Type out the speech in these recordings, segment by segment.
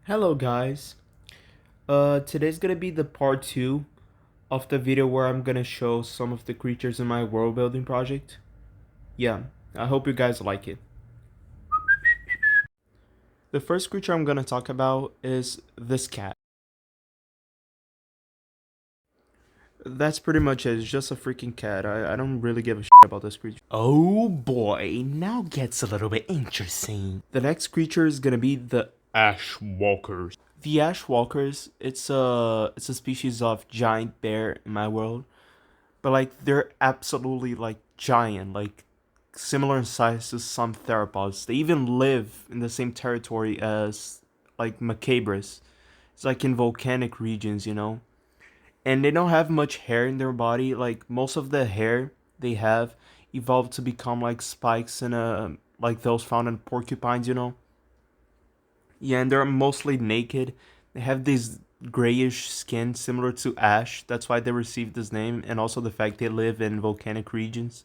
Hello guys. Today's gonna be the part 2 of the video where I'm gonna show some of the creatures in my world building project. Yeah, I hope you guys like it. The first creature I'm gonna talk about is this cat. That's pretty much it. It's just a freaking cat. I don't really give a shit about this creature. Oh boy, now gets a little bit interesting. The next creature is gonna be the Ashwalkers. The Ashwalkers, it's a species of giant bear in my world. But like they're absolutely like giant, like similar in size to some theropods. They even live in the same territory as like macabres. It's like in volcanic regions. And they don't have much hair in their body. Like most of the hair they have evolved to become like spikes in a like those found in porcupines. Yeah, and they're mostly naked. They have this grayish skin similar to ash. That's why they received this name, and also the fact they live in volcanic regions.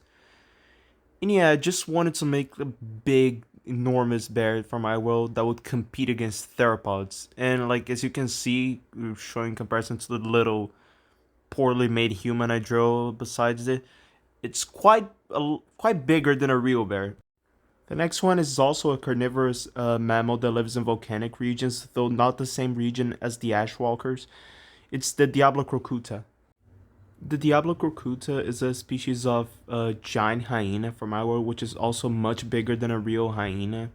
And yeah, I just wanted to make a big, enormous bear for my world that would compete against theropods. And like as you can see, showing comparison to the little poorly made human I drew besides it, it's quite bigger than a real bear. The next one is also a carnivorous mammal that lives in volcanic regions, though not the same region as the Ashwalkers. It's the Diablo Crocuta. The Diablo Crocuta is a species of giant hyena from our world, which is also much bigger than a real hyena.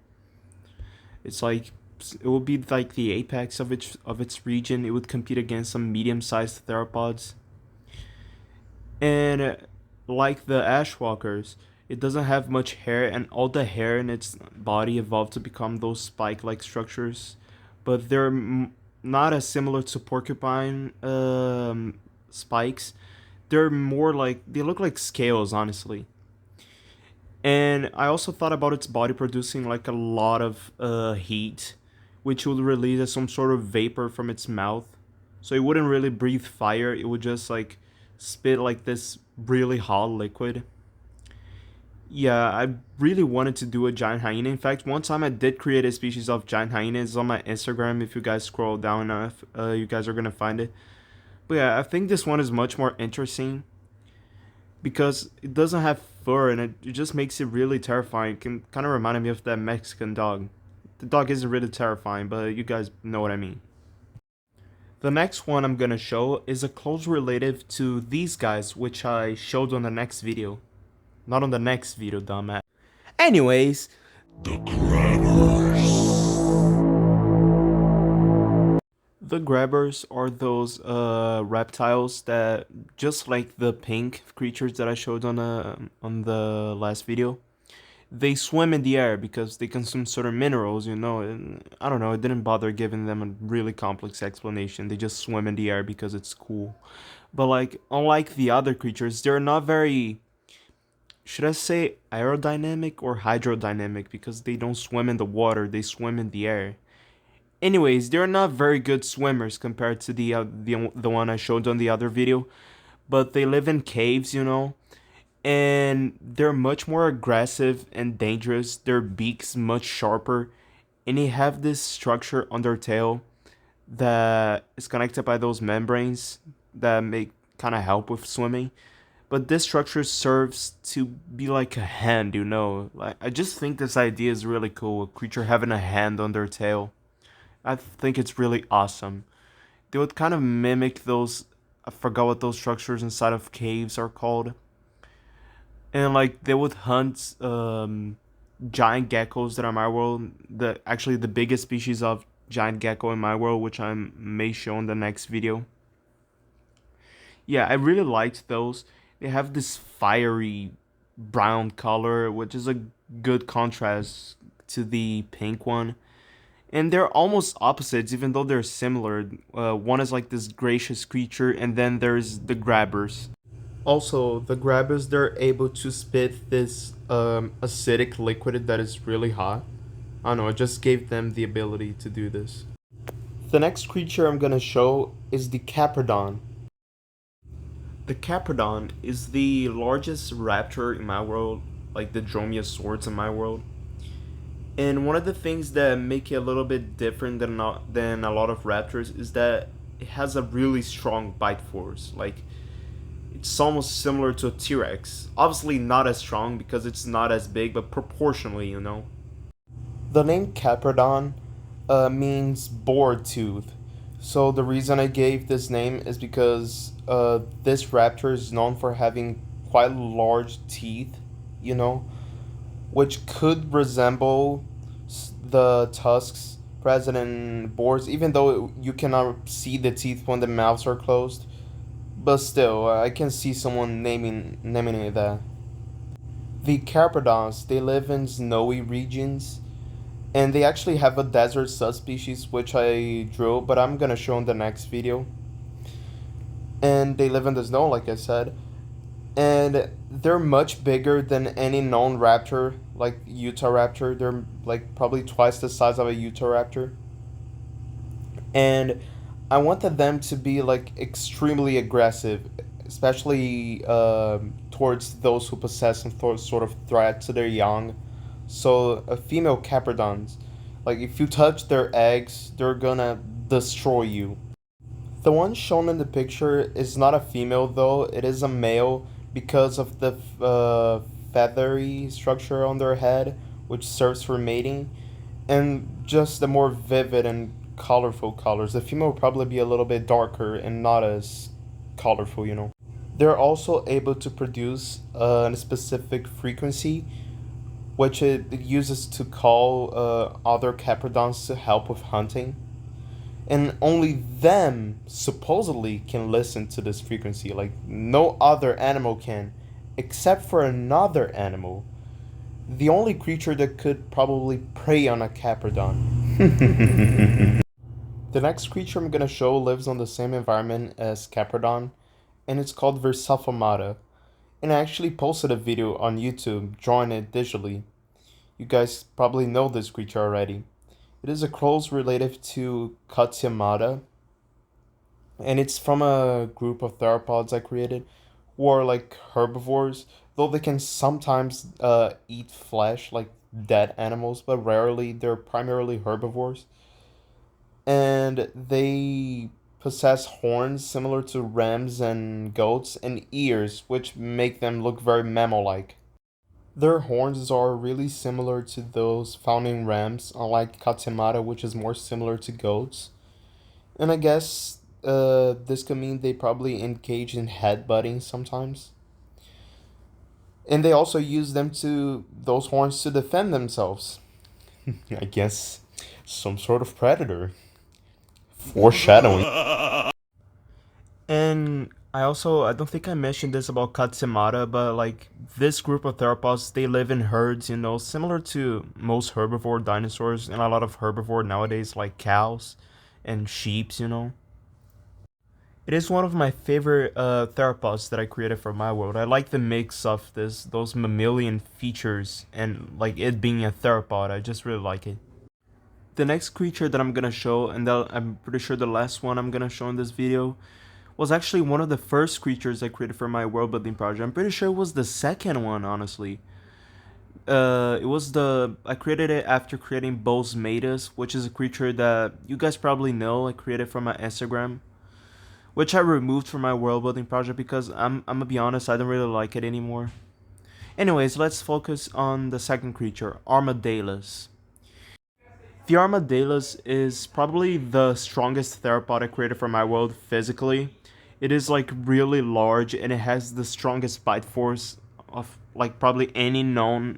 It's like it would be like the apex of its region. It would compete against some medium-sized theropods, and like the Ashwalkers, it doesn't have much hair, and all the hair in its body evolved to become those spike-like structures, but they're not as similar to porcupine spikes. They're more like they look like scales, honestly. And I also thought about its body producing like a lot of heat, which would release as some sort of vapor from its mouth. So it wouldn't really breathe fire. It would just like spit like this really hot liquid. Yeah, I really wanted to do a giant hyena. In fact, one time I did create a species of giant hyenas on my Instagram. If you guys scroll down enough, you guys are gonna find it. But yeah, I think this one is much more interesting because it doesn't have fur and it just makes it really terrifying. It can kind of remind me of that Mexican dog. The dog isn't really terrifying, but you guys know what I mean. The next one I'm gonna show is a close relative to these guys, which I showed on the next video. Not on the next video, dumbass. Anyways, the grabbers are those reptiles that just like the pink creatures that I showed on the last video. They swim in the air because they consume certain minerals. And I don't know, it didn't bother giving them a really complex explanation. They just swim in the air because it's cool. But like unlike the other creatures, they're not very, should I say, aerodynamic or hydrodynamic, because they don't swim in the water, they swim in the air. Anyways, they're not very good swimmers compared to the one I showed on the other video, but they live in caves, and they're much more aggressive and dangerous. Their beaks much sharper, and they have this structure on their tail that is connected by those membranes that make kind of help with swimming. But this structure serves to be like a hand. Like I just think this idea is really cool. A creature having a hand on their tail. I think it's really awesome. They would kind of mimic those. I forgot what those structures inside of caves are called. And like they would hunt giant geckos that are in my world. The biggest species of giant gecko in my world, which I may show in the next video. Yeah, I really liked those. They have this fiery brown color, which is a good contrast to the pink one. And they're almost opposites, even though they're similar. One is like this gracious creature, and then there's the grabbers. Also, the grabbers, they're able to spit this acidic liquid that is really hot. I don't know, it just gave them the ability to do this. The next creature I'm gonna show is the Capradon. The Capradon is the largest raptor in my world, like the Dromaeosaurs in my world. And one of the things that make it a little bit different than a lot of raptors is that it has a really strong bite force. Like, it's almost similar to a T-Rex. Obviously not as strong because it's not as big, but proportionally, you know. The name Capradon means boar tooth. So the reason I gave this name is because this raptor is known for having quite large teeth, you know, which could resemble the tusks present in boars, even though you cannot see the teeth when the mouths are closed. But still, I can see someone naming it that. The Capradons, they live in snowy regions, and they actually have a desert subspecies which I drew, but I'm gonna show in the next video. And they live in the snow, like I said, and they're much bigger than any known raptor, like Utah raptor. They're like probably twice the size of a Utah raptor, and I wanted them to be like extremely aggressive, especially towards those who possess some sort of threat to their young. So a female capradons, like if you touch their eggs, they're gonna destroy you. The one shown in the picture is not a female though; it is a male because of the feathery structure on their head, which serves for mating, and just the more vivid and colorful colors. The female will probably be a little bit darker and not as colorful, you know. They're also able to produce a specific frequency, which it uses to call other capradons to help with hunting. And only them supposedly can listen to this frequency. Like, no other animal can, except for another animal. The only creature that could probably prey on a capradon. The next creature I'm gonna show lives on the same environment as Capradon, and it's called Versafamada. And I actually posted a video on YouTube drawing it digitally. You guys probably know this creature already. It is a close relative to Katyamada, and it's from a group of theropods I created who are like herbivores, though they can sometimes eat flesh like dead animals, but rarely. They're primarily herbivores, and they possess horns similar to rams and goats and ears which make them look very mammal-like. Their horns are really similar to those found in rams, unlike Katemata, which is more similar to goats. And I guess this could mean they probably engage in headbutting sometimes. And they also use those horns to defend themselves. I guess some sort of predator. Foreshadowing. And I don't think I mentioned this about Katsemata, but like this group of theropods, they live in herds, you know, similar to most herbivore dinosaurs and a lot of herbivore nowadays, like cows and sheeps, you know. It is one of my favorite theropods that I created for my world. I like the mix of those mammalian features and like it being a theropod. I just really like it. The next creature that I'm gonna show, and I'm pretty sure the last one I'm gonna show in this video, was actually one of the first creatures I created for my world building project. I'm pretty sure it was the second one, honestly. I created it after creating Bosmatus, which is a creature that you guys probably know. I created from my Instagram, which I removed from my world building project because I'm gonna be honest, I don't really like it anymore. Anyways, let's focus on the second creature, Armadelas. The Armadelas is probably the strongest theropod I created for my world physically. It is like really large and it has the strongest bite force of like probably any known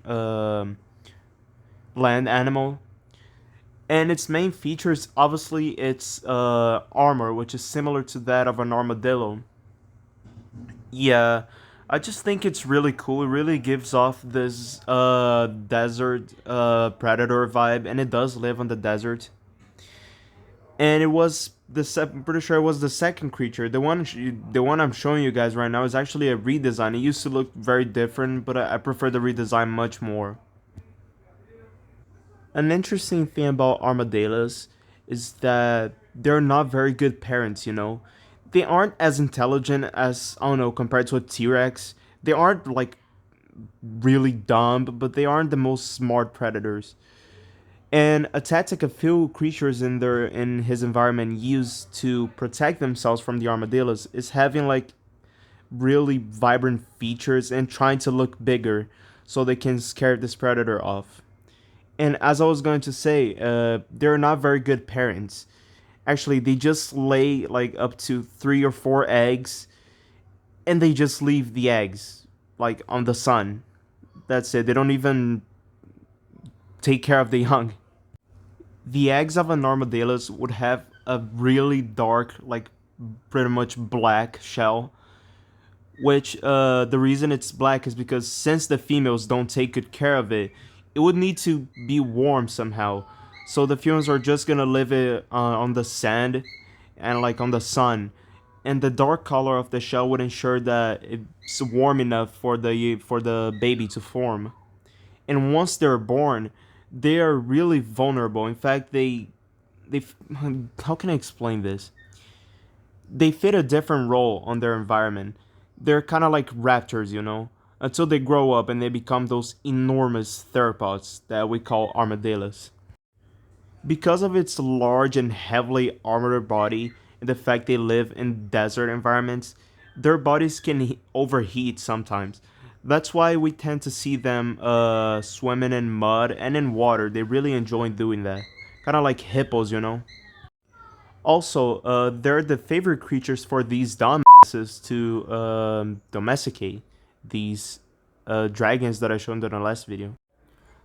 land animal. And its main features, obviously, its armor, which is similar to that of an armadillo. Yeah, I just think it's really cool. It really gives off this desert predator vibe, and it does live on the desert. And it was I'm pretty sure it was the second creature. The one I'm showing you guys right now is actually a redesign. It used to look very different, but I prefer the redesign much more. An interesting thing about armadillos is that they're not very good parents, you know. They aren't as intelligent as, I don't know, compared to a T-Rex. They aren't like really dumb, but they aren't the most smart predators. And a tactic a few creatures in his environment use to protect themselves from the armadillos is having like really vibrant features and trying to look bigger so they can scare this predator off. And as I was going to say, they're not very good parents. Actually, they just lay like up to 3 or 4 eggs, and they just leave the eggs like on the sun. That's it. They don't even take care of the young. The eggs of an armadillos would have a really dark, like pretty much black shell. Which the reason it's black is because since the females don't take good care of it, it would need to be warm somehow. So the females are just gonna live it on the sand and like on the sun, and the dark color of the shell would ensure that it's warm enough for the baby to form. And once they're born, they are really vulnerable. In fact, they how can I explain this? They fit a different role on their environment. They're kind of like raptors, you know, until they grow up and they become those enormous theropods that we call armadillos. Because of its large and heavily armored body and the fact they live in desert environments, their bodies can overheat sometimes. That's why we tend to see them swimming in mud and in water. They really enjoy doing that. Kind of like hippos, you know. Also, they're the favorite creatures for these dumbasses to domesticate, these dragons that I showed in the last video.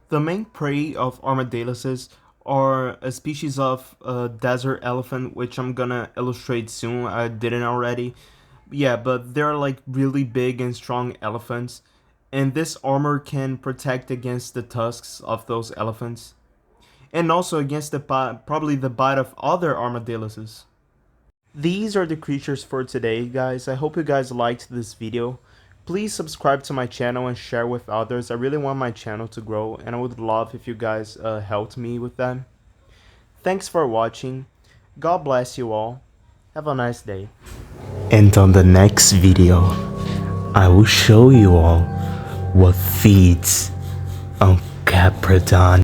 The main prey of armadillos are a species of desert elephant, which I'm gonna illustrate soon. I didn't already. Yeah, but they're like really big and strong elephants, and this armor can protect against the tusks of those elephants, and also against the probably the bite of other armadillos. These are the creatures for today, guys. I hope you guys liked this video. Please subscribe to my channel and share with others. I really want my channel to grow, and I would love if you guys helped me with that. Thanks for watching. God bless you all. Have a nice day. And on the next video, I will show you all what feeds on Capradon.